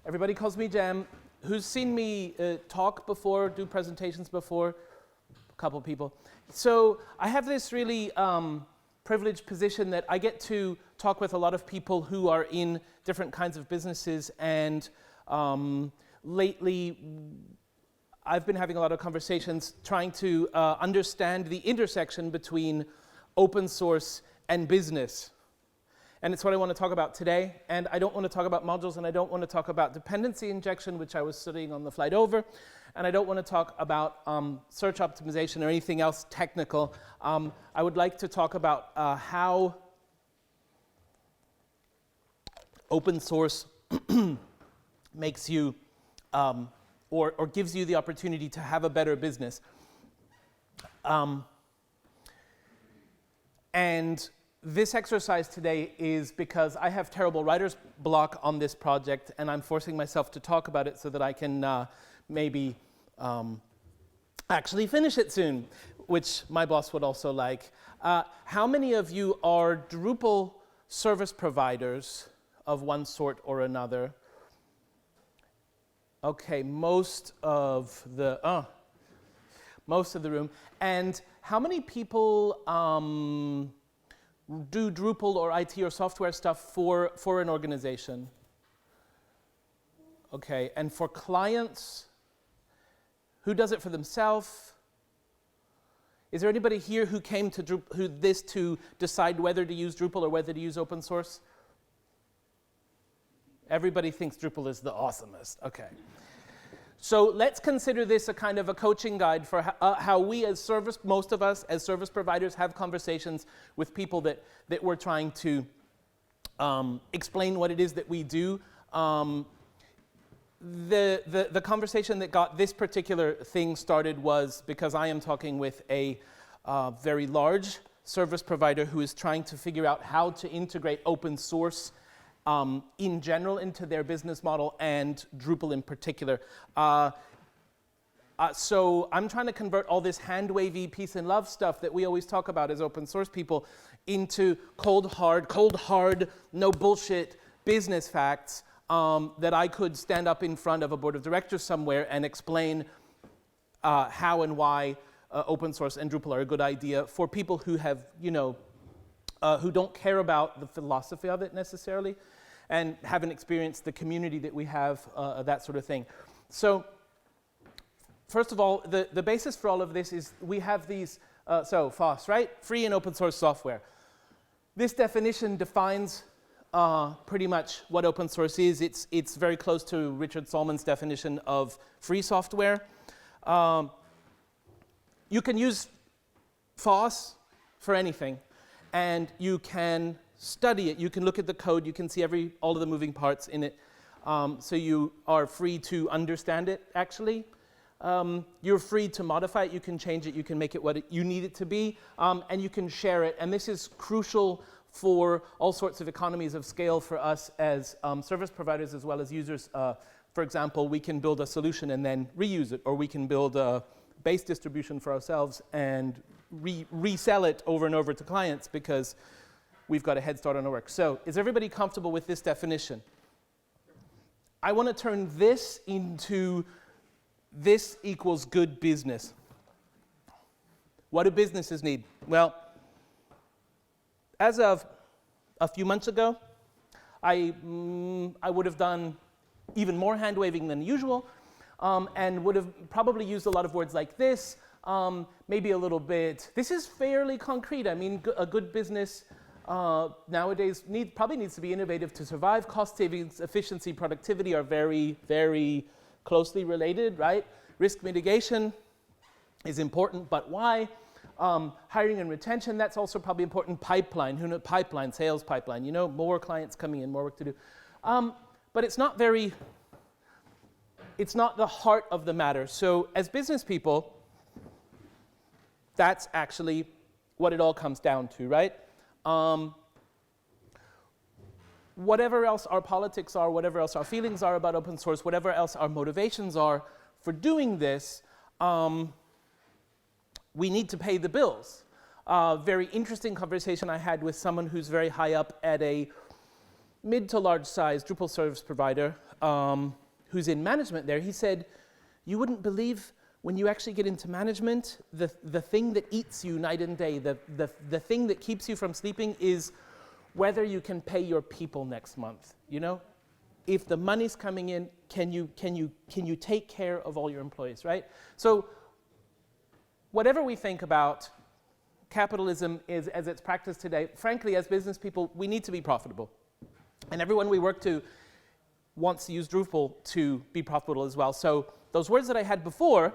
Everybody calls me Jam. Who's seen me talk before, do presentations before? A couple people. So I have this really privileged position that I get to talk with a lot of people who are in different kinds of businesses, and lately I've been having a lot of conversations trying to understand the intersection between open source and business. And it's what I want to talk about today. And I don't want to talk about modules, and I don't want to talk about dependency injection, which I was studying on the flight over. And I don't want to talk about search optimization or anything else technical. I would like to talk about how open source makes you, or gives you the opportunity to have a better business. And this exercise today is because I have terrible writer's block on this project, and I'm forcing myself to talk about it so that I can maybe actually finish it soon, which my boss would also like. How many of you are Drupal service providers of one sort or another? Okay, most of the room. And how many people do Drupal or IT or software stuff for an organization? Okay, and for clients, who does it for themselves? Is there anybody here who came to to decide whether to use Drupal or whether to use open source? Everybody thinks Drupal is the awesomest. Okay. So let's consider this a kind of a coaching guide for how we as most of us as service providers have conversations with people that we're trying to explain what it is that we do. The conversation that got this particular thing started was because I am talking with a very large service provider who is trying to figure out how to integrate open source in general into their business model, and Drupal in particular. So I'm trying to convert all this hand-wavy peace and love stuff that we always talk about as open source people into cold hard, no bullshit business facts that I could stand up in front of a board of directors somewhere and explain how and why open source and Drupal are a good idea for people who have, who don't care about the philosophy of it necessarily, and haven't experienced the community that we have, that sort of thing. So, first of all, the basis for all of this is we have these, FOSS, right? Free and open source software. This definition defines pretty much what open source is. It's very close to Richard Stallman's definition of free software. You can use FOSS for anything, and you can study it. You can look at the code. You can see all of the moving parts in it. So you are free to understand it, actually. You're free to modify it. You can change it. You can make it what you need it to be. And you can share it. And this is crucial for all sorts of economies of scale for us as service providers as well as users. For example, we can build a solution and then reuse it, or we can build a base distribution for ourselves and resell it over and over to clients because we've got a head start on our work. So is everybody comfortable with this definition? I want to turn this into this equals good business. What do businesses need? Well, as of a few months ago, I would have done even more hand-waving than usual, and would have probably used a lot of words like this, maybe a little bit. This is fairly concrete. I mean, a good business nowadays probably needs to be innovative to survive. Cost savings, efficiency, productivity are very, very closely related, right? Risk mitigation is important, but why? Hiring and retention, that's also probably important. Pipeline, sales pipeline, more clients coming in, more work to do. But it's not the heart of the matter. So as business people, that's actually what it all comes down to, right? Whatever else our politics are, whatever else our feelings are about open source, whatever else our motivations are for doing this, we need to pay the bills. Very interesting conversation I had with someone who's very high up at a mid to large size Drupal service provider who's in management there. He said, you wouldn't believe when you actually get into management, the thing that eats you night and day, the thing that keeps you from sleeping is whether you can pay your people next month, you know? If the money's coming in, can you take care of all your employees, right? So whatever we think about capitalism is as it's practiced today, frankly, as business people, we need to be profitable. And everyone we work to wants to use Drupal to be profitable as well. So those words that I had before,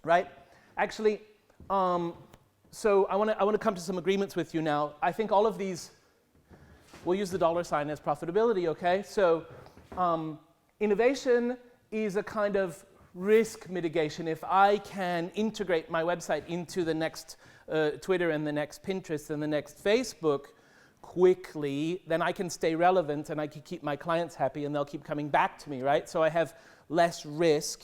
right, actually, so I want to come to some agreements with you now. I think all of these, we'll use the $ as profitability, okay? So innovation is a kind of risk mitigation. If I can integrate my website into the next Twitter and the next Pinterest and the next Facebook quickly, then I can stay relevant and I can keep my clients happy and they'll keep coming back to me, right? So I have less risk,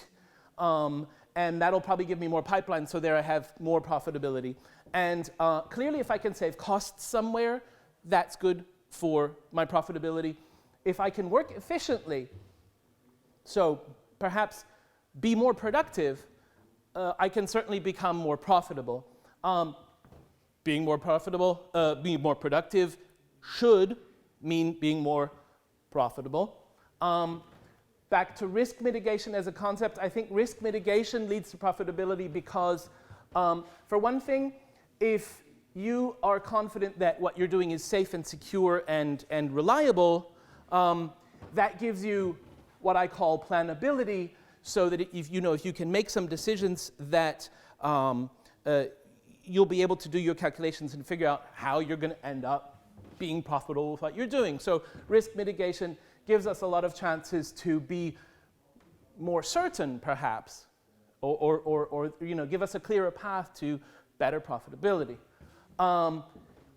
and that'll probably give me more pipeline, so there I have more profitability. And clearly, if I can save costs somewhere, that's good for my profitability. If I can work efficiently, so perhaps be more productive, I can certainly become more profitable. Being more productive should mean being more profitable. Back to risk mitigation as a concept, I think risk mitigation leads to profitability because, for one thing, if you are confident that what you're doing is safe and secure and reliable, that gives you what I call planability, so that if you can make some decisions that you'll be able to do your calculations and figure out how you're going to end up being profitable with what you're doing. So risk mitigation gives us a lot of chances to be more certain, perhaps, or give us a clearer path to better profitability.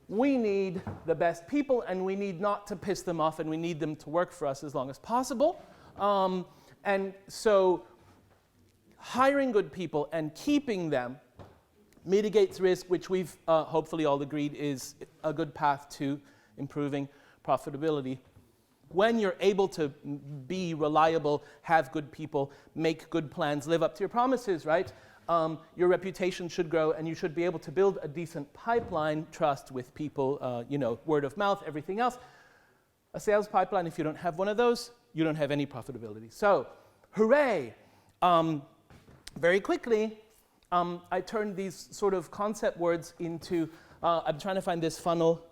We need the best people, and we need not to piss them off, and we need them to work for us as long as possible. And so hiring good people and keeping them mitigates risk, which we've hopefully all agreed is a good path to improving profitability. When you're able to be reliable, have good people, make good plans, live up to your promises, right? Your reputation should grow, and you should be able to build a decent pipeline, trust with people, word of mouth, everything else. A sales pipeline, if you don't have one of those, you don't have any profitability. So, hooray! Very quickly, I turned these sort of concept words into, I'm trying to find this funnel,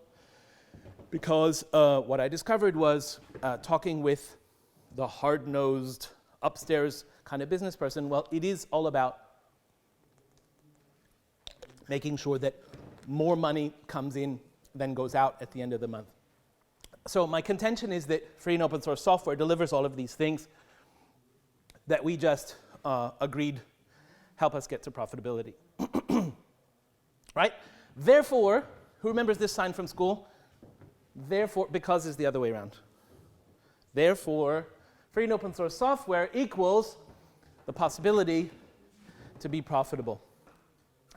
because what I discovered was talking with the hard-nosed, upstairs kind of business person. Well, it is all about making sure that more money comes in than goes out at the end of the month. So my contention is that free and open source software delivers all of these things that we just agreed help us get to profitability. Right? Therefore, who remembers this sign from school? Therefore, because is the other way around. Therefore, free and open source software equals the possibility to be profitable.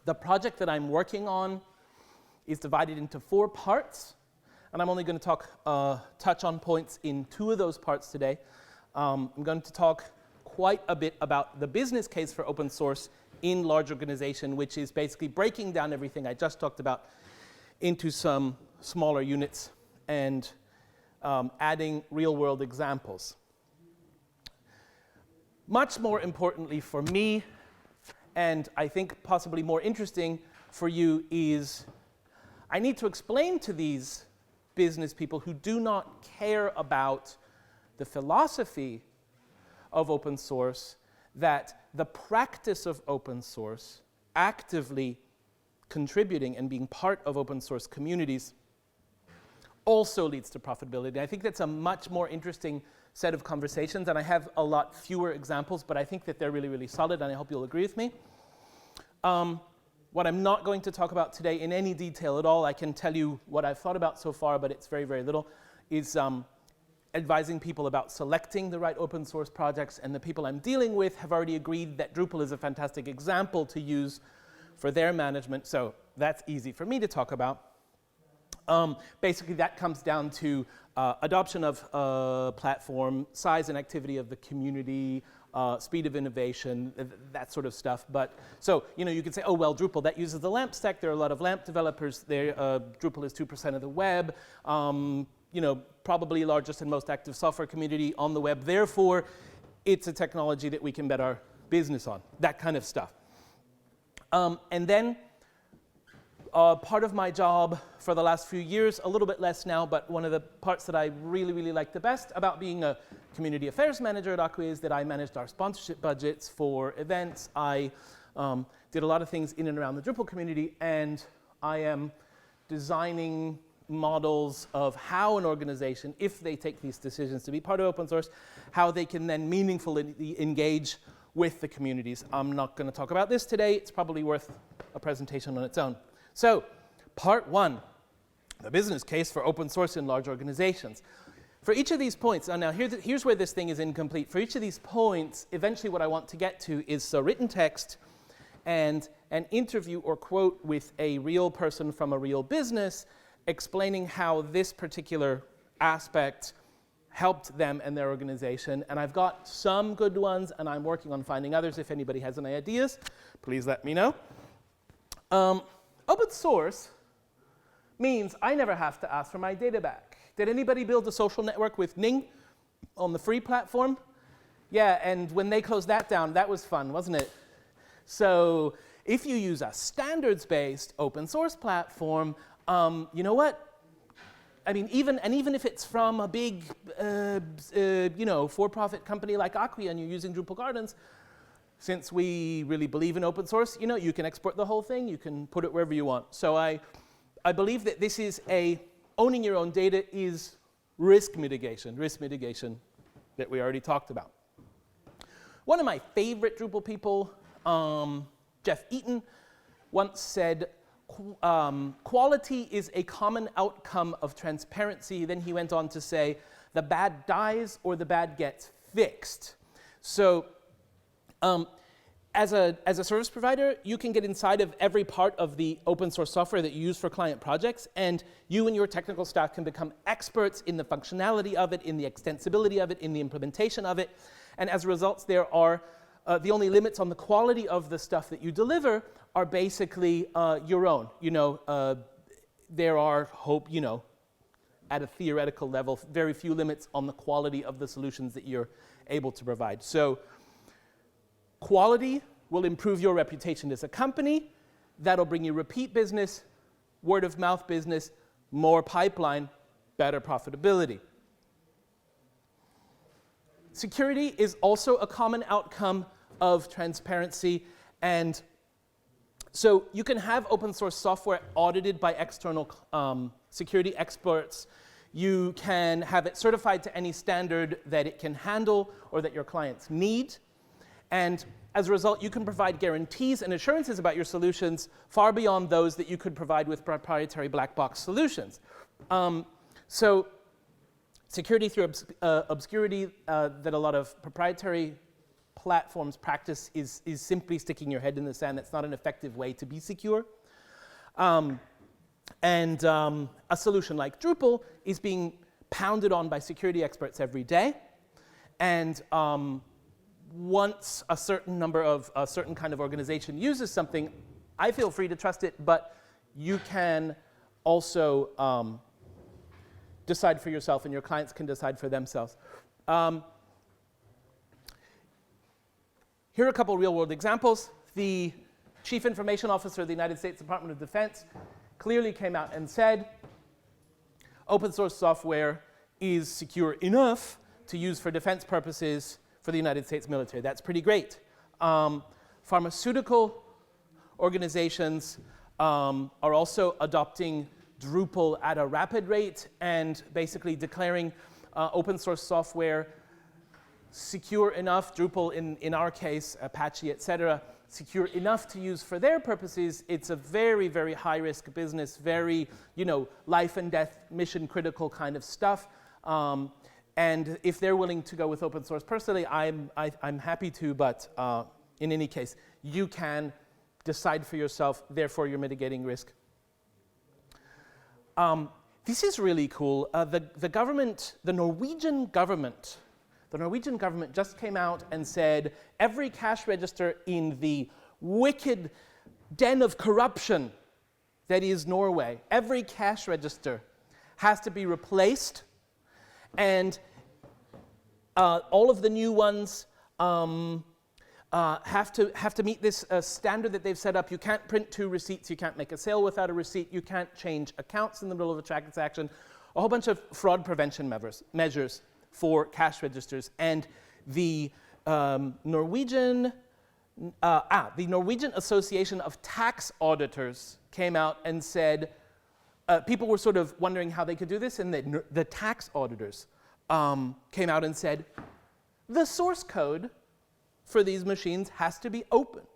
The project that I'm working on is divided into 4 parts, and I'm only going to touch on points in 2 of those parts today. I'm going to talk quite a bit about the business case for open source in large organization, which is basically breaking down everything I just talked about into some smaller units and adding real-world examples. Much more importantly for me, and I think possibly more interesting for you, is I need to explain to these business people who do not care about the philosophy of open source that the practice of open source, actively contributing and being part of open source communities, also leads to profitability. I think that's a much more interesting set of conversations, and I have a lot fewer examples, but I think that they're really, really solid, and I hope you'll agree with me. What I'm not going to talk about today in any detail at all, I can tell you what I've thought about so far, but it's very, very little, is advising people about selecting the right open source projects, and the people I'm dealing with have already agreed that Drupal is a fantastic example to use for their management, so that's easy for me to talk about. Basically, that comes down to adoption of platform, size and activity of the community, speed of innovation, that sort of stuff. But so, you could say, oh, well, Drupal, that uses the LAMP stack. There are a lot of LAMP developers there. Drupal is 2% of the web. Probably largest and most active software community on the web. Therefore, it's a technology that we can bet our business on, that kind of stuff. And then part of my job for the last few years, a little bit less now, but one of the parts that I really, really like the best about being a community affairs manager at Acquia is that I managed our sponsorship budgets for events. I did a lot of things in and around the Drupal community, and I am designing models of how an organization, if they take these decisions to be part of open source, how they can then meaningfully engage with the communities. I'm not going to talk about this today. It's probably worth a presentation on its own. So, part one, the business case for open source in large organizations. For each of these points, now here's where this thing is incomplete. For each of these points, eventually what I want to get to is a written text and an interview or quote with a real person from a real business explaining how this particular aspect helped them and their organization. And I've got some good ones, and I'm working on finding others. If anybody has any ideas, please let me know. Open source means I never have to ask for my data back. Did anybody build a social network with Ning on the free platform? Yeah, and when they closed that down, that was fun, wasn't it? So if you use a standards-based open source platform, you know what? I mean, even if it's from a big, for-profit company like Acquia and you're using Drupal Gardens, since we really believe in open source, you can export the whole thing, you can put it wherever you want. So I believe that this is owning your own data is risk mitigation that we already talked about. One of my favorite Drupal people, Jeff Eaton, once said, quality is a common outcome of transparency. Then he went on to say, the bad dies or the bad gets fixed. So as a service provider, you can get inside of every part of the open source software that you use for client projects, and you and your technical staff can become experts in the functionality of it, in the extensibility of it, in the implementation of it. And as a result, there are the only limits on the quality of the stuff that you deliver are basically your own. There are, at a theoretical level, very few limits on the quality of the solutions that you're able to provide. So quality will improve your reputation as a company. That'll bring you repeat business, word of mouth business, more pipeline, better profitability. Security is also a common outcome of transparency, and so you can have open source software audited by external security experts. You can have it certified to any standard that it can handle or that your clients need. And as a result, you can provide guarantees and assurances about your solutions far beyond those that you could provide with proprietary black box solutions. So security through obscurity that a lot of proprietary platforms practice is simply sticking your head in the sand. That's not an effective way to be secure. A solution like Drupal is being pounded on by security experts every day. And once a certain number of a certain kind of organization uses something, I feel free to trust it, but you can also decide for yourself, and your clients can decide for themselves. Here are a couple real-world examples. The Chief Information Officer of the United States Department of Defense clearly came out and said, open source software is secure enough to use for defense purposes for the United States military. That's pretty great. Pharmaceutical organizations are also adopting Drupal at a rapid rate and basically declaring open source software secure enough, Drupal in our case, Apache, etc., secure enough to use for their purposes. It's a very, very high-risk business, very, life and death, mission-critical kind of stuff. And if they're willing to go with open source personally, I'm happy to, but in any case, you can decide for yourself, therefore you're mitigating risk. This is really cool. The Norwegian government just came out and said every cash register in the wicked den of corruption that is Norway, every cash register has to be replaced, and all of the new ones have to meet this standard that they've set up. You can't print 2 receipts, you can't make a sale without a receipt, you can't change accounts in the middle of a transaction, a whole bunch of fraud prevention measures for cash registers. And the Norwegian Association of Tax Auditors came out and said, people were sort of wondering how they could do this, and the tax auditors came out and said, the source code for these machines has to be opened.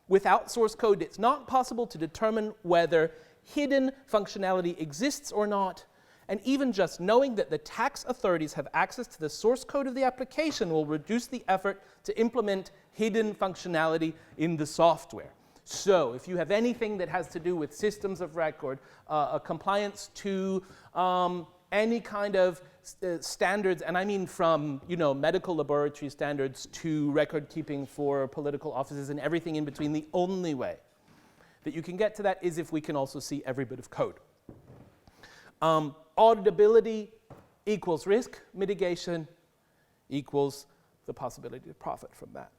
Without source code, it's not possible to determine whether hidden functionality exists or not, and even just knowing that the tax authorities have access to the source code of the application will reduce the effort to implement hidden functionality in the software. So if you have anything that has to do with systems of record, compliance to any kind of standards, and I mean from medical laboratory standards to record keeping for political offices and everything in between, the only way that you can get to that is if we can also see every bit of code. Auditability equals risk mitigation equals the possibility to profit from that.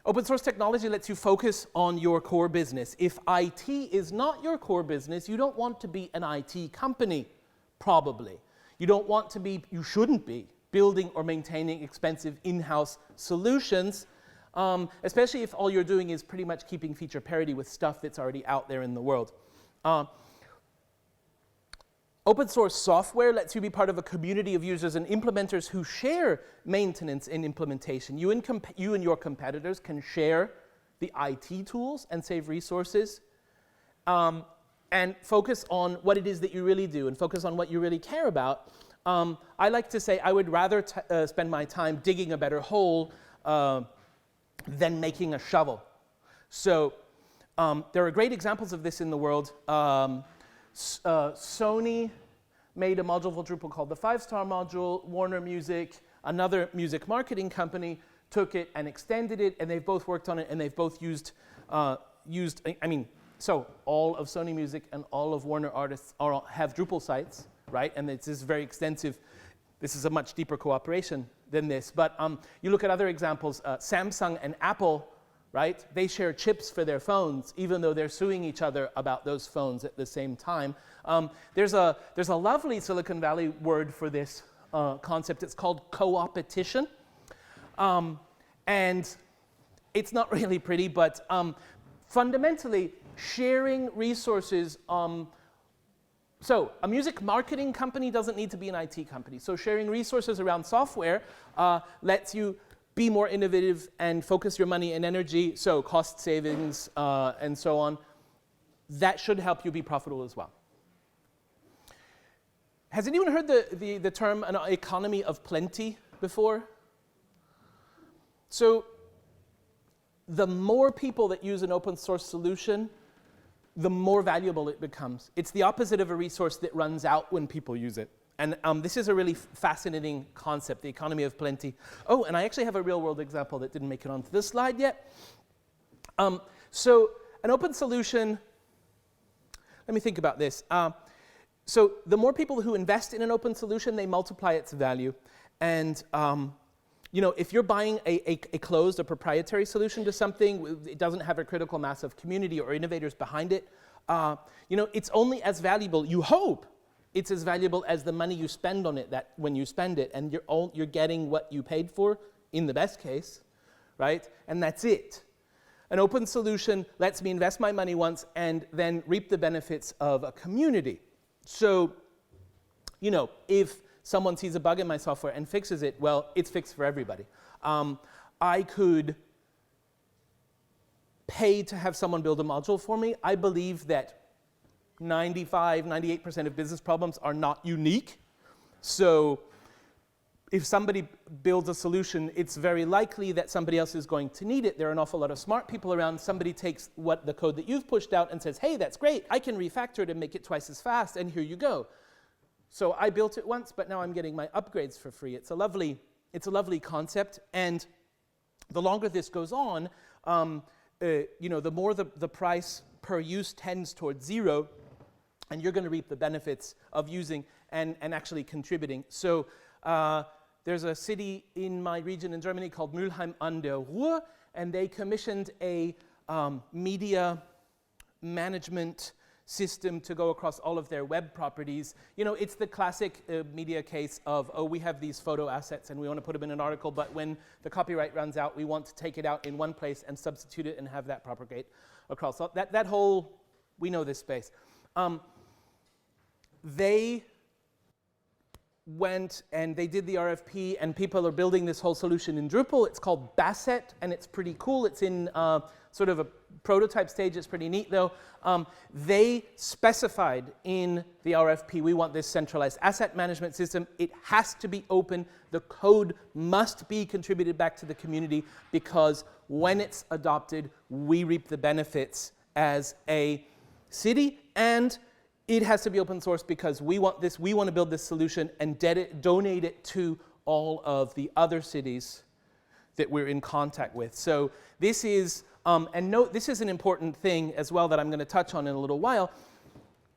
Open source technology lets you focus on your core business. If IT is not your core business, you don't want to be an IT company, probably. You shouldn't be building or maintaining expensive in-house solutions, especially if all you're doing is pretty much keeping feature parity with stuff that's already out there in the world. Open source software lets you be part of a community of users and implementers who share maintenance and implementation. You and your competitors can share the IT tools and save resources, and focus on what it is that you really do and focus on what you really care about. I like to say I would rather spend my time digging a better hole than making a shovel. So there are great examples of this in the world. Sony made a module for Drupal called the 5-star module. Warner Music, another music marketing company, took it and extended it, and they've both worked on it, and they've both used so all of Sony Music and all of Warner artists have Drupal sites, right? And it's this very extensive, this is a much deeper cooperation than this. But you look at other examples, Samsung and Apple, right? They share chips for their phones, even though they're suing each other about those phones at the same time. There's a lovely Silicon Valley word for this concept. It's called co-opetition. And it's not really pretty, but fundamentally, sharing resources. So a music marketing company doesn't need to be an IT company. So sharing resources around software lets you be more innovative and focus your money and energy, so cost savings and so on. That should help you be profitable as well. Has anyone heard the term an economy of plenty before? So the more people that use an open source solution, the more valuable it becomes. It's the opposite of a resource that runs out when people use it. And this is a really fascinating concept, the economy of plenty. Oh, and I actually have a real-world example that didn't make it onto this slide yet. So an open solution, let me think about this. So the more people who invest in an open solution, they multiply its value. And if you're buying a closed, a proprietary solution to something, it doesn't have a critical mass of community or innovators behind it, it's only as valuable, you hope, it's as valuable as the money you spend on it when you spend it, and you're getting what you paid for in the best case, right? And that's it. An open solution lets me invest my money once and then reap the benefits of a community. So, if someone sees a bug in my software and fixes it, well, it's fixed for everybody. I could pay to have someone build a module for me. I believe that 95, 98% of business problems are not unique. So if somebody builds a solution, it's very likely that somebody else is going to need it. There are an awful lot of smart people around. Somebody takes the code that you've pushed out and says, hey, that's great. I can refactor it and make it twice as fast, and here you go. So I built it once, but now I'm getting my upgrades for free. It's a lovely concept, and the longer this goes on, the more the price per use tends towards zero, and you're going to reap the benefits of using and actually contributing. So there's a city in my region in Germany called Mülheim an der Ruhr, and they commissioned a media management system to go across all of their web properties. You know, it's the classic media case of, oh, we have these photo assets and we want to put them in an article, but when the copyright runs out, we want to take it out in one place and substitute it and have that propagate across. So that whole, we know this space. They went and they did the RFP, and people are building this whole solution in Drupal. It's called Basset, and it's pretty cool. It's in sort of a prototype stage. It's pretty neat, though. They specified in the RFP, we want this centralized asset management system. It has to be open. The code must be contributed back to the community, because when it's adopted, we reap the benefits as a city, and it has to be open source because we want to build this solution and donate it to all of the other cities that we're in contact with. So this is, and note, this is an important thing as well that I'm going to touch on in a little while.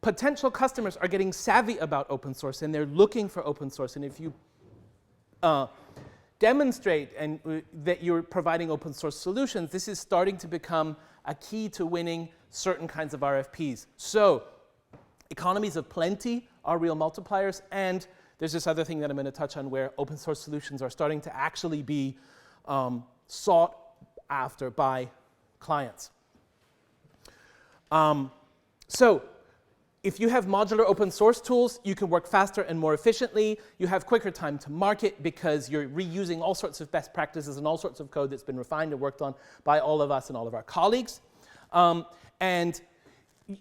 Potential customers are getting savvy about open source, and they're looking for open source. And if you demonstrate that you're providing open source solutions, this is starting to become a key to winning certain kinds of RFPs. So economies of plenty are real multipliers, and there's this other thing that I'm going to touch on where open source solutions are starting to actually be sought after by clients. So if you have modular open source tools, you can work faster and more efficiently. You have quicker time to market because you're reusing all sorts of best practices and all sorts of code that's been refined and worked on by all of us and all of our colleagues. And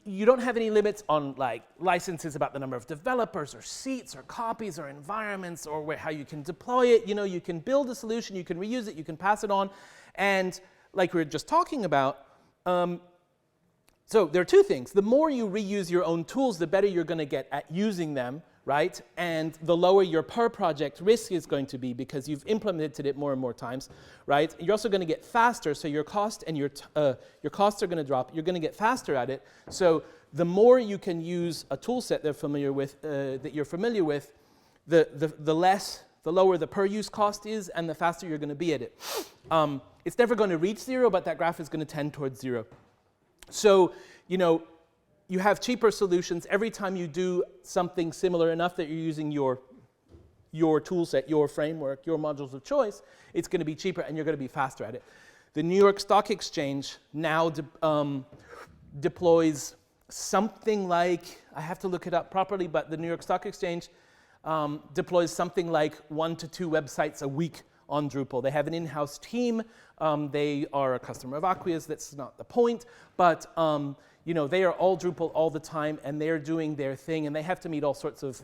you don't have any limits on like licenses about the number of developers or seats or copies or environments or how you can deploy it. You know, you can build a solution, you can reuse it, you can pass it on. And like we were just talking about, so there are two things. The more you reuse your own tools, the better you're going to get at using them, right? And the lower your per project risk is going to be because you've implemented it more and more times, right? You're also going to get faster, so your cost and your costs are going to drop. You're going to get faster at it. So the more you can use a tool set that you're familiar with, the lower the per use cost is, and the faster you're going to be at it. It's never going to reach zero, but that graph is going to tend towards zero. So, you know, you have cheaper solutions. Every time you do something similar enough that you're using your tool set, your framework, your modules of choice, it's going to be cheaper and you're going to be faster at it. The New York Stock Exchange now deploys something like, I have to look it up properly, but the New York Stock Exchange deploys something like 1 to 2 websites a week on Drupal. They have an in-house team. They are a customer of Acquia's. That's not the point, but you know, they are all Drupal all the time, and they're doing their thing, and they have to meet all sorts of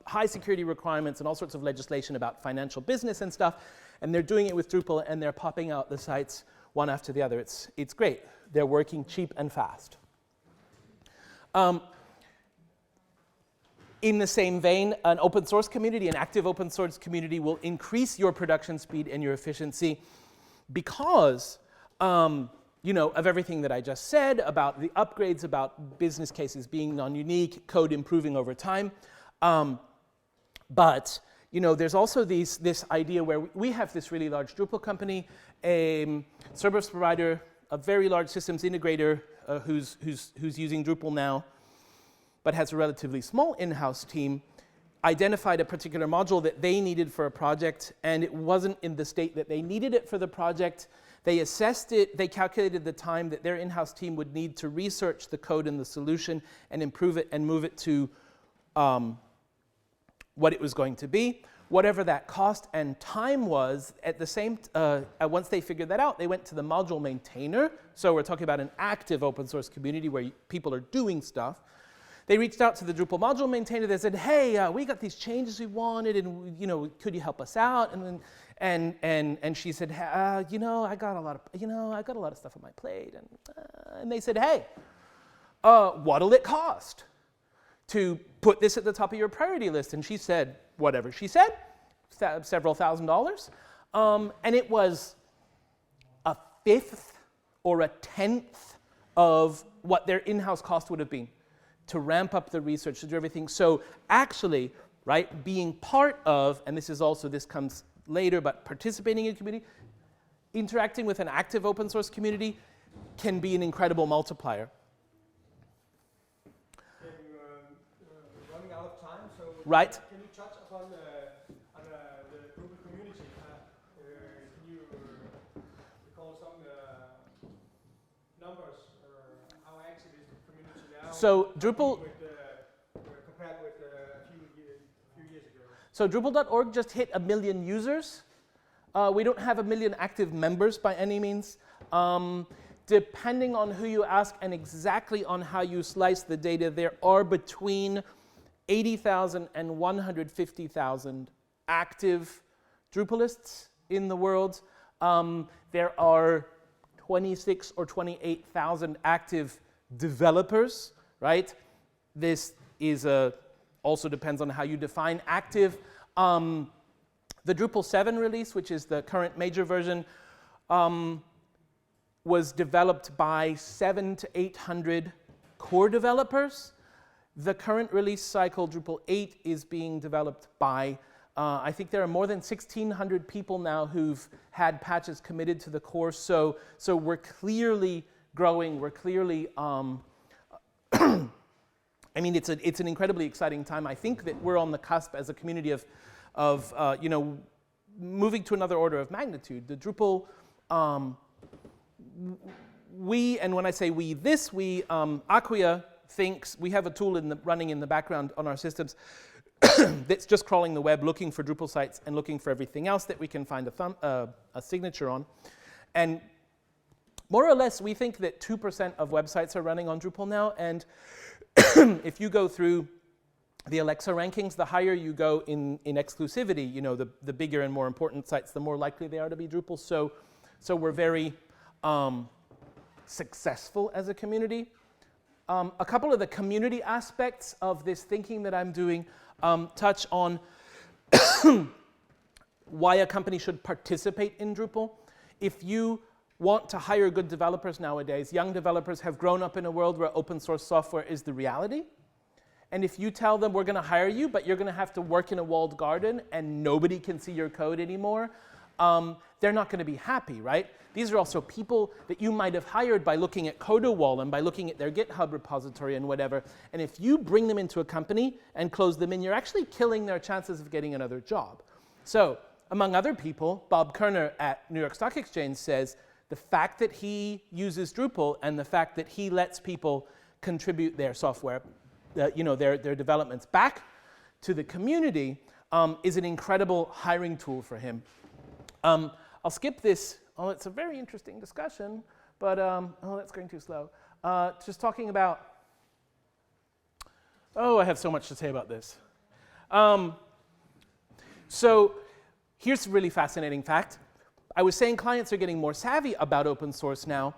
high security requirements and all sorts of legislation about financial business and stuff, and they're doing it with Drupal, and they're popping out the sites one after the other. It's great. They're working cheap and fast. In the same vein, an open source community, an active open source community will increase your production speed and your efficiency because you know, of everything that I just said about the upgrades, about business cases being non-unique, code improving over time. But you know, there's also this idea where we have this really large Drupal company, a service provider, a very large systems integrator who's using Drupal now, but has a relatively small in-house team, identified a particular module that they needed for a project, and it wasn't in the state that they needed it for the project. They assessed it, they calculated the time that their in-house team would need to research the code and the solution and improve it and move it to what it was going to be. Whatever that cost and time was, at the same once they figured that out, they went to the module maintainer. So we're talking about an active open source community where people are doing stuff. they reached out to the Drupal module maintainer. They said, hey, we got these changes we wanted, and could you help us out? And she said, I got a lot of stuff on my plate. And they said, hey, what'll it cost to put this at the top of your priority list? And she said, whatever she said, several $1,000s. And it was a fifth or a 10th of what their in-house cost would have been to ramp up the research, to do everything. So actually, right, being part of, and this comes later, but participating in a community, interacting with an active open source community can be an incredible multiplier. We're running out of time, so right. Can you touch upon the Drupal community? Can you recall some numbers? How active is the community now? So Drupal, compared with a few years ago. So Drupal.org just hit 1 million users. We don't have 1 million active members by any means. Depending on who you ask and exactly on how you slice the data, there are between 80,000 and 150,000 active Drupalists in the world. There are 26 or 28,000 active developers, right? This is also depends on how you define active. The Drupal 7 release, which is the current major version, was developed by 700 to 800 core developers. The current release cycle, Drupal 8, is being developed by, I think there are more than 1,600 people now who've had patches committed to the core. So we're clearly growing. We're clearly, I mean, it's an incredibly exciting time. I think that we're on the cusp as a community of moving to another order of magnitude. The Drupal, and when I say we, Acquia thinks we have a tool running in the background on our systems that's just crawling the web, looking for Drupal sites and looking for everything else that we can find a signature on. And more or less, we think that 2% of websites are running on Drupal now. And if you go through the Alexa rankings, the higher you go in exclusivity, the bigger and more important sites, the more likely they are to be Drupal. So we're very successful as a community. A couple of the community aspects of this thinking that I'm doing touch on why a company should participate in Drupal. If you want to hire good developers nowadays, young developers have grown up in a world where open source software is the reality. And if you tell them we're going to hire you, but you're going to have to work in a walled garden and nobody can see your code anymore, they're not going to be happy, right? These are also people that you might have hired by looking at CodaWall and by looking at their GitHub repository and whatever. And if you bring them into a company and close them in, you're actually killing their chances of getting another job. So, among other people, Bob Kerner at New York Stock Exchange says the fact that he uses Drupal and the fact that he lets people contribute their software, their developments back to the community is an incredible hiring tool for him. I'll skip this. Oh, it's a very interesting discussion, but that's going too slow. Just talking about, I have so much to say about this. So here's a really fascinating fact. I was saying clients are getting more savvy about open source now.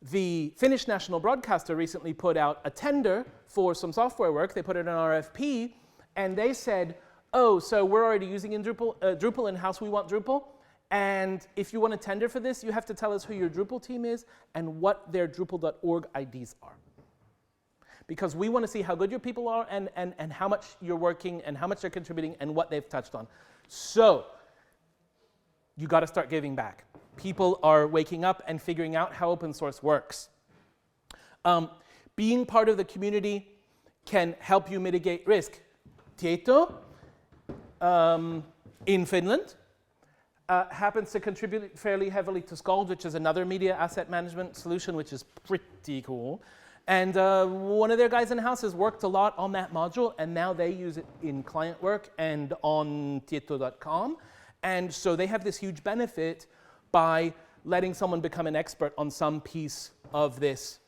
The Finnish national broadcaster recently put out a tender for some software work. They put it in an RFP, and they said, so we're already using Drupal in-house, we want Drupal. And if you want to tender for this, you have to tell us who your Drupal team is and what their Drupal.org IDs are. Because we want to see how good your people are and how much you're working and how much they're contributing and what they've touched on. So you got to start giving back. People are waking up and figuring out how open source works. Being part of the community can help you mitigate risk. Tieto, in Finland, happens to contribute fairly heavily to Scald, which is another media asset management solution, which is pretty cool. And one of their guys in-house has worked a lot on that module, and now they use it in client work and on tieto.com. And so they have this huge benefit by letting someone become an expert on some piece of this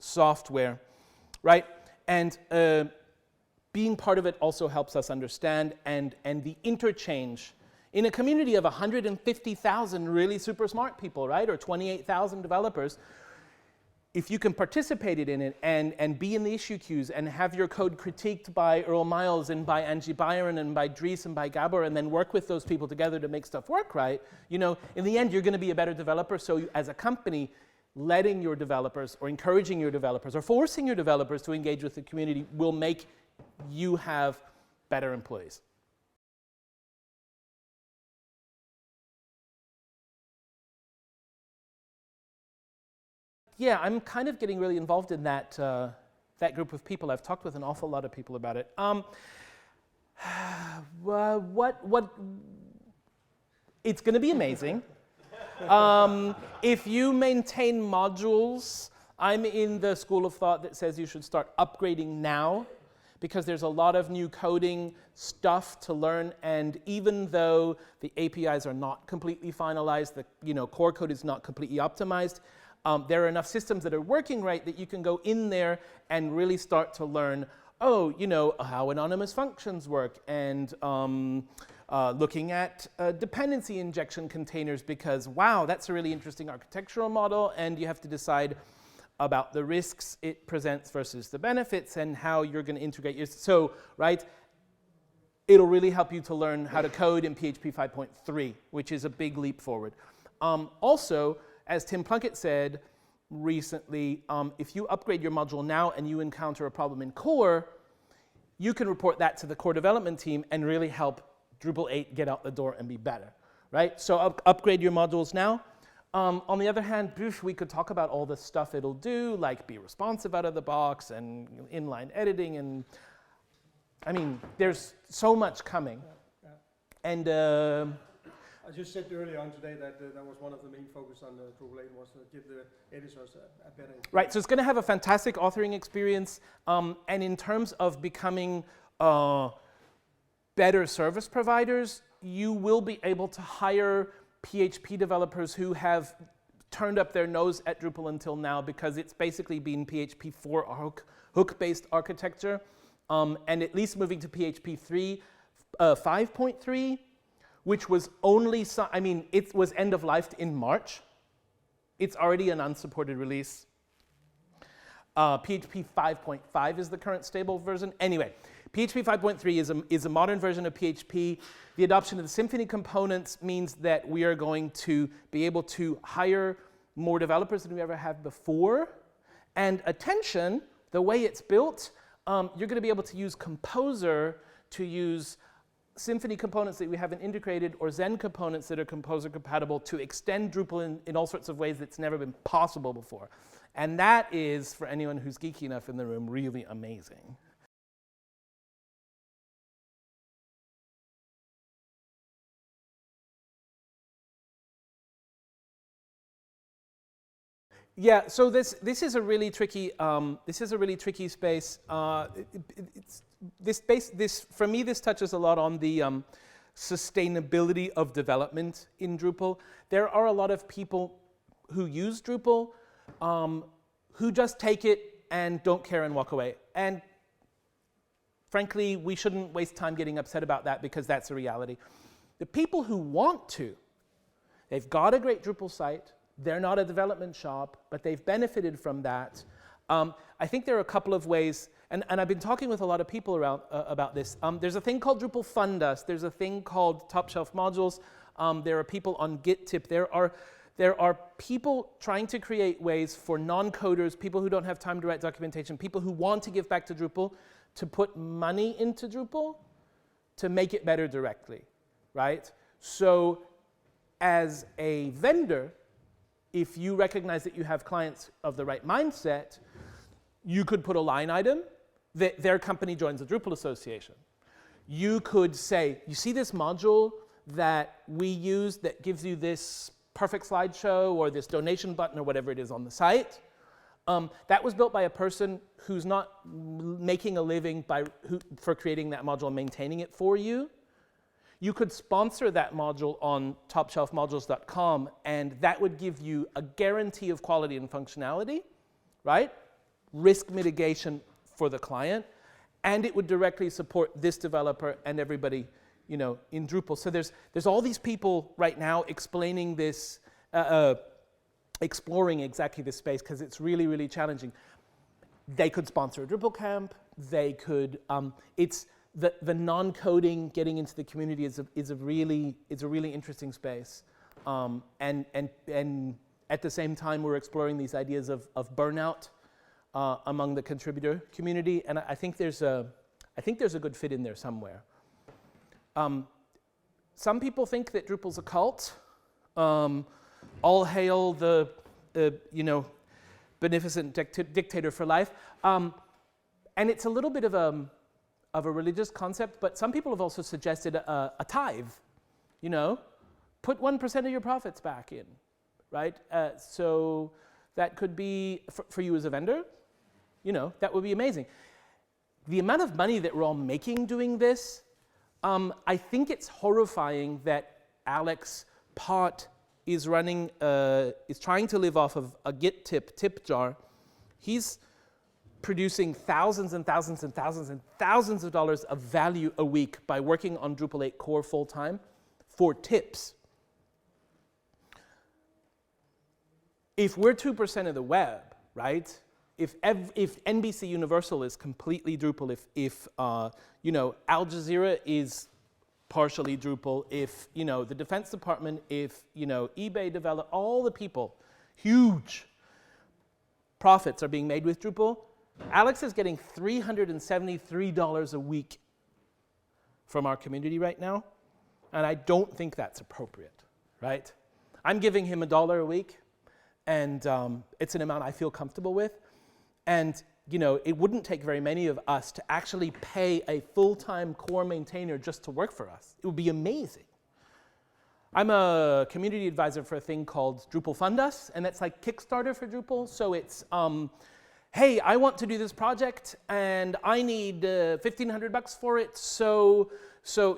software, right? And being part of it also helps us understand, and the interchange in a community of 150,000 really super smart people, right? Or 28,000 developers, if you can participate in it and be in the issue queues and have your code critiqued by Earl Miles and by Angie Byron and by Dries and by Gabor, and then work with those people together to make stuff work right, you know, in the end, you're going to be a better developer. So as a company, letting your developers or encouraging your developers or forcing your developers to engage with the community will make you have better employees. Yeah, I'm kind of getting really involved in that that group of people. I've talked with an awful lot of people about it. It's going to be amazing. If you maintain modules, I'm in the school of thought that says you should start upgrading now, because there's a lot of new coding stuff to learn, and even though the APIs are not completely finalized, the core code is not completely optimized, there are enough systems that are working right that you can go in there and really start to learn, how anonymous functions work, and looking at dependency injection containers, because, wow, that's a really interesting architectural model, and you have to decide about the risks it presents versus the benefits and how you're going to integrate your... So, right, it'll really help you to learn how to code in PHP 5.3, which is a big leap forward. Also, as Tim Plunkett said recently, if you upgrade your module now and you encounter a problem in core, you can report that to the core development team and really help Drupal 8 get out the door and be better, right? So upgrade your modules now. On the other hand, we could talk about all the stuff it'll do, like be responsive out of the box and inline editing, and I mean, there's so much coming. Yeah, yeah. And I just said earlier on today that that was one of the main focus on the Drupal 8 was to give the editors a better experience. Right, so it's going to have a fantastic authoring experience, and in terms of becoming better service providers, you will be able to hire PHP developers who have turned up their nose at Drupal until now, because it's basically been PHP 4 hook-based architecture, and at least moving to PHP 5.3, which was only, it was end of life in March. It's already an unsupported release. PHP 5.5 is the current stable version. Anyway, PHP 5.3 is a modern version of PHP. The adoption of the Symfony components means that we are going to be able to hire more developers than we ever have before. And attention, the way it's built, you're going to be able to use Composer to use Symfony components that we haven't integrated, or Zen components that are Composer compatible, to extend Drupal in all sorts of ways that's never been possible before. And that is, for anyone who's geeky enough in the room, really amazing. Yeah, so this is a really tricky space. For me, this touches a lot on the sustainability of development in Drupal. There are a lot of people who use Drupal who just take it and don't care and walk away. And frankly, we shouldn't waste time getting upset about that, because that's a reality. The people who want to, they've got a great Drupal site. They're not a development shop, but they've benefited from that. I think there are a couple of ways, and I've been talking with a lot of people around, about this. There's a thing called Drupal Fund Us. There's a thing called Top Shelf Modules. There are people on GitTip. There are people trying to create ways for non-coders, people who don't have time to write documentation, people who want to give back to Drupal, to put money into Drupal to make it better directly, right? So as a vendor, if you recognize that you have clients of the right mindset, you could put a line item that their company joins the Drupal Association. You could say, you see this module that we use that gives you this perfect slideshow or this donation button or whatever it is on the site? That was built by a person who's not making a living for creating that module and maintaining it for you. You could sponsor that module on topshelfmodules.com, and that would give you a guarantee of quality and functionality, right? risk mitigation for the client, and it would directly support this developer and everybody, you know, in Drupal. So there's all these people right now explaining this, exploring exactly this space, because it's really, really challenging. They could sponsor a Drupal camp. They could. It's the non-coding getting into the community is a really interesting space. And at the same time, we're exploring these ideas of burnout among the contributor community, and I think there's a good fit in there somewhere. Some people think that Drupal's a cult. All hail the you know, beneficent dictator for life, and it's a little bit of a religious concept. But some people have also suggested a tithe. You know, put 1% of your profits back in, right? So that could be for you as a vendor. You know, that would be amazing. The amount of money that we're all making doing this, I think it's horrifying that Alex Pott is trying to live off of a Git tip jar. He's producing thousands and thousands and thousands and thousands of dollars of value a week by working on Drupal 8 core full time for tips. If we're 2% of the web, right? If NBC Universal is completely Drupal, if you know, Al Jazeera is partially Drupal, if you know, the Defense Department, if you know, eBay develop, all the people, huge profits are being made with Drupal. Alex is getting $373 a week from our community right now, and I don't think that's appropriate, right? I'm giving him $1 a week, and it's an amount I feel comfortable with. And you know, it wouldn't take very many of us to actually pay a full-time core maintainer just to work for us. It would be amazing. I'm a community advisor for a thing called Drupal Fund Us, and that's like Kickstarter for Drupal. So it's, hey, I want to do this project, and I need $1,500 for it. So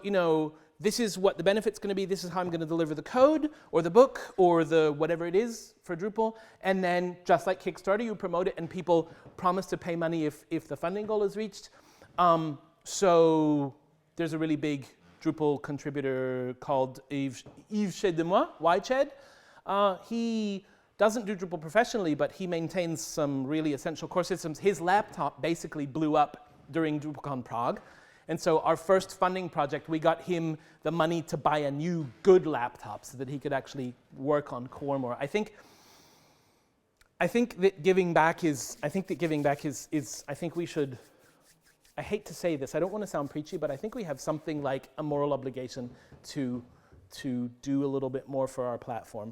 you know, this is what the benefit's going to be. This is how I'm going to deliver the code or the book or the whatever it is for Drupal. And then just like Kickstarter, you promote it and people promise to pay money if the funding goal is reached. So there's a really big Drupal contributor called Yves Chez-de-moi, Yched. He doesn't do Drupal professionally, but he maintains some really essential core systems. His laptop basically blew up during DrupalCon Prague. And so our first funding project, we got him the money to buy a new good laptop so that he could actually work on core more. I think that giving back is, I think we should, I hate to say this, I don't want to sound preachy, but I think we have something like a moral obligation to do a little bit more for our platform.